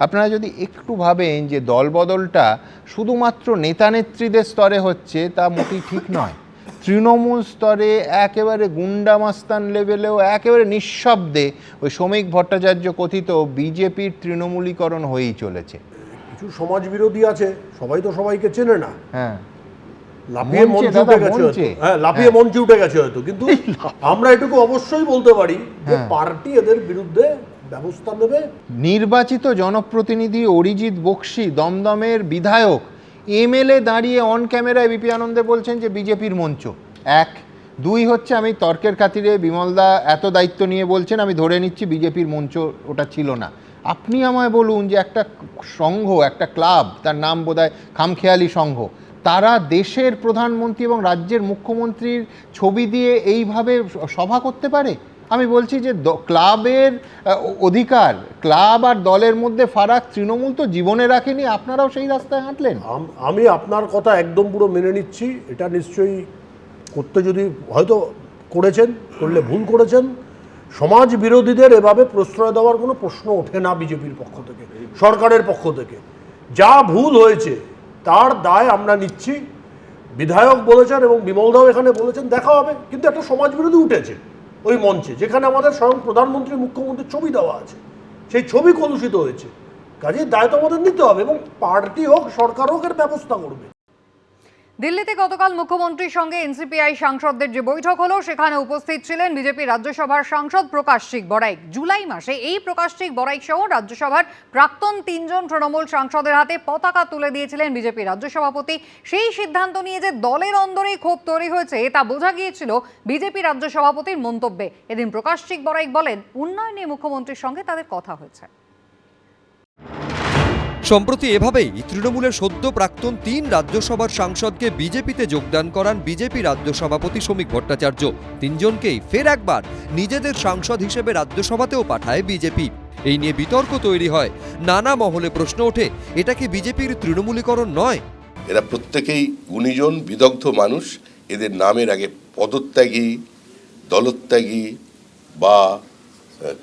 আপনারা যদি একটু ভাবেন যে দলবদলটা শুধুমাত্র নেতানেত্রীদের স্তরে হচ্ছে, তা মোটেই ঠিক নয়। তৃণমূল স্তরে একেবারে গুন্ডামাস্তান লেভেলেও একেবারে নিঃশব্দে ওই শ্রমিক ভট্টাচার্য কথিত বিজেপির তৃণমূলীকরণ হয়েই চলেছে। কিছু সমাজ বিরোধী আছে, সবাই তো সবাইকে চেনে না। হ্যাঁ, লাফিয়ে মঞ্চে উঠে গেছে হয়তো, হ্যাঁ লাফিয়ে মঞ্চে উঠে গেছে হয়তো, কিন্তু আমরা এটুকু অবশ্যই বলতে পারি যে পার্টি এদের বিরুদ্ধে ব্যবস্থা নেবে। নির্বাচিত জনপ্রতিনিধি অরিজিৎ বক্সি, দমদমের বিধায়ক, এমএলএ দাঁড়িয়ে অন ক্যামেরায় বিপি আনন্দে বলছেন যে বিজেপির মঞ্চ। 1, 2 হচ্ছে, আমি তর্কের খাতিরে বিমলদা এত দায়িত্ব নিয়ে বলছেন, আমি ধরে নিচ্ছি বিজেপির মঞ্চ ওটা ছিল না। আপনি আমায় বলুন যে একটা সংঘ, একটা ক্লাব, তার নাম বোধহয় খামখেয়ালি সংঘ, তারা দেশের প্রধানমন্ত্রী এবং রাজ্যের মুখ্যমন্ত্রীর ছবি দিয়ে এইভাবে সভা করতে পারে? আমি বলছি যে ক্লাবের অধিকার, ক্লাব আর দলের মধ্যে ফারাক তৃণমূল তো জীবনে রাখেনি, আপনারাও সেই রাস্তায় হাঁটলেন। আমি আপনার কথা একদম পুরো মেনে নিচ্ছি। এটা নিশ্চয়ই করতে, যদি হয়তো করেছেন, করলে ভুল করেছেন। সমাজ বিরোধীদের এভাবে প্রশ্রয় দেওয়ার কোনো প্রশ্ন ওঠে না বিজেপির পক্ষ থেকে, সরকারের পক্ষ থেকে। যা ভুল হয়েছে তার দায় আমরা নিচ্ছি। বিধায়ক বলেছেন এবং বিমলদাও এখানে বলেছেন দেখা হবে, কিন্তু একটা সমাজ বিরোধী উঠেছে ওই মঞ্চে, যেখানে আমাদের স্বয়ং প্রধানমন্ত্রী, মুখ্যমন্ত্রীর ছবি দেওয়া আছে, সেই ছবি কলুষিত হয়েছে। কাজেই দায়িত্ব আমাদের নিতে হবে এবং পার্টি হোক সরকার হোক এর ব্যবস্থা করবে। দিল্লিতে গতকাল মুখ্যমন্ত্রীর সঙ্গে এনসিপিআই সাংসদদের যে বৈঠক হলো, সেখানে উপস্থিত ছিলেন বিজেপি রাজ্যসভার সাংসদ প্রকাশসিং বড়াইক। জুলাই মাসে এই প্রকাশসিং বড়াইক সহ রাজ্যসভার প্রাক্তন 3 জন তৃণমূল সাংসদের হাতে পতাকা তুলে দিয়েছিলেন বিজেপি রাজ্য সভাপতি। সেই সিদ্ধান্ত নিয়ে যে দলের অন্দরেই ক্ষোভ তৈরি হয়েছে তা বোঝা গিয়েছিল বিজেপি রাজ্য সভাপতির মন্তব্যে। এদিন প্রকাশসিং বড়াইক বলেন, উন্নয়ন নিয়ে মুখ্যমন্ত্রীর সঙ্গে তাদের কথা হয়েছে। সম্প্রতি এভাবেই তৃণমূলের সদ্য প্রাক্তন 3 রাজ্যসভার সাংসদকে বিজেপিতে যোগদান করান বিজেপি রাজ্য সভাপতি শ্রমিক ভট্টাচার্য। 3 জনকেই ফের একবার নিজেদের সাংসদ হিসেবে রাজ্যসভাতেও পাঠায় বিজেপি। এই নিয়ে বিতর্ক তৈরি হয়, নানা মহলে প্রশ্ন ওঠে, এটা কি বিজেপির তৃণমূলীকরণ নয়? এরা প্রত্যেকেই গুণীজন, বিদগ্ধ মানুষ। এদের নামের আগে পদত্যাগী, দলত্যাগী বা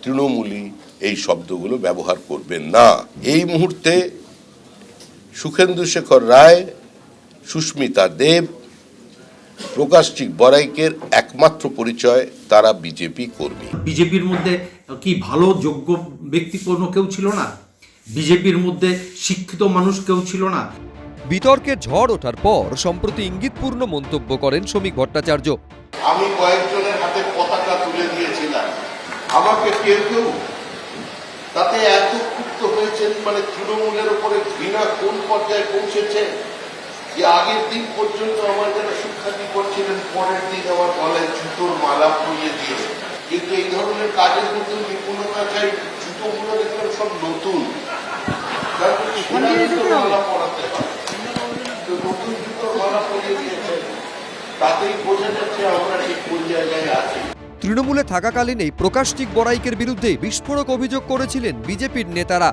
তৃণমূলী এই শব্দগুলো ব্যবহার করবেন না। এই মুহূর্তে সুখেন্দু শেখর রায়, সুস্মিতা দেব, প্রকাশসিং বড়াইকের একমাত্র পরিচয় তারা বিজেপি কর্মী। বিজেপির মধ্যে কি ভালো যোগ্য ব্যক্তি কোনো কেউ ছিল না? বিজেপির মধ্যে শিক্ষিত মানুষ কেউ ছিল না? বিতর্কের ঝড় ওঠার পর সম্প্রতি ইঙ্গিতপূর্ণ মন্তব্য করেন শ্রমিক ভট্টাচার্য। আমি কয়েকজনের হাতে পতাকা তুলে দিয়েছিলাম, আমাকে কেউ কেউ তাতে এত ক্ষুব্ধ হয়েছেন, মানে তৃণমূলের উপরে ঘৃণা কোন পর্যায়ে পৌঁছেছে যে আগের দিন পর্যন্ত আমার যারা সুখ্যাতি করছিলেন, পরের দিন আমার গলায় জুতোর মালা পরিয়ে দিয়ে। কিন্তু এই ধরনের কাজের মধ্যে নিপুণতা চাই। জুতোগুলো দেখলাম সব নতুন, মালা পরাতে হয়, তো নতুন জুতোর মালা পরিয়ে দিয়েছে, তাতেই বোঝা যাচ্ছে আমরা ঠিক কোন জায়গায় আছি। তৃণমূলে থাকাকালীন এই প্রকাশসিং বড়াইকের বিরুদ্ধে বিস্ফোরক অভিযোগ করেছিলেন বিজেপির নেতারা।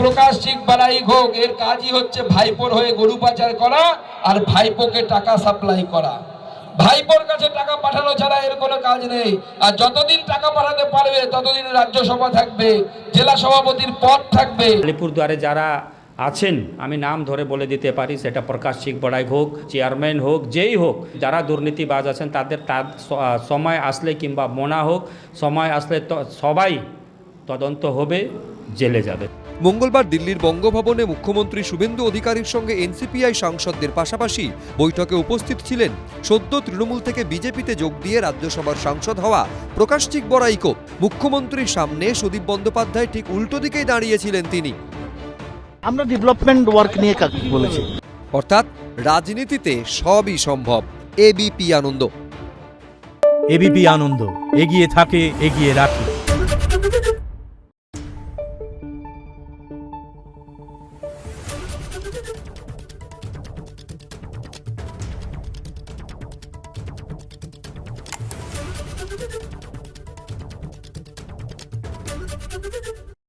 প্রকাশসিং বড়াইক হোক, এর কাজই হচ্ছে ভাইপোর হয়ে গরু পাচার করা আর ভাইপোকে টাকা সাপ্লাই করা। ভাইপোর কাছে টাকা পাঠানো ছাড়া এর কোনো কাজ নেই। আর যতদিন টাকা পাঠাতে পারবে ততদিন রাজ্যসভা থাকবে, জেলা সভাপতির পদ থাকবে। আলিপুরদুয়ারে যারা আছেন, আমি নাম ধরে বলে দিতে পারি, সেটা প্রকাশসিং বড়াইক হোক, চেয়ারম্যান হোক, যেই হোক, যারা দুর্নীতিবাজ আছেন তাদের সময় আসলে কিংবা মোনা হোক, সময় আসলে সবাই তদন্ত হবে, জেলে যাবে। মঙ্গলবার দিল্লির বঙ্গভবনে মুখ্যমন্ত্রী শুভেন্দু অধিকারীর সঙ্গে এনসিপিআই সাংসদদের পাশাপাশি বৈঠকে উপস্থিত ছিলেন সদ্য তৃণমূল থেকে বিজেপিতে যোগ দিয়ে রাজ্যসভার সাংসদ হওয়া প্রকাশসিং বড়াইকও। মুখ্যমন্ত্রীর সামনে সুদীপ বন্দ্যোপাধ্যায় ঠিক উল্টো দিকেই দাঁড়িয়েছিলেন তিনি। আমরা ডেভেলপমেন্ট ওয়ার্ক নিয়ে বলেছি, অর্থাৎ রাজনীতিতে সবই সম্ভব। এবিপি আনন্দ। এবিপি আনন্দ, এগিয়ে থাকে, এগিয়ে রাখে।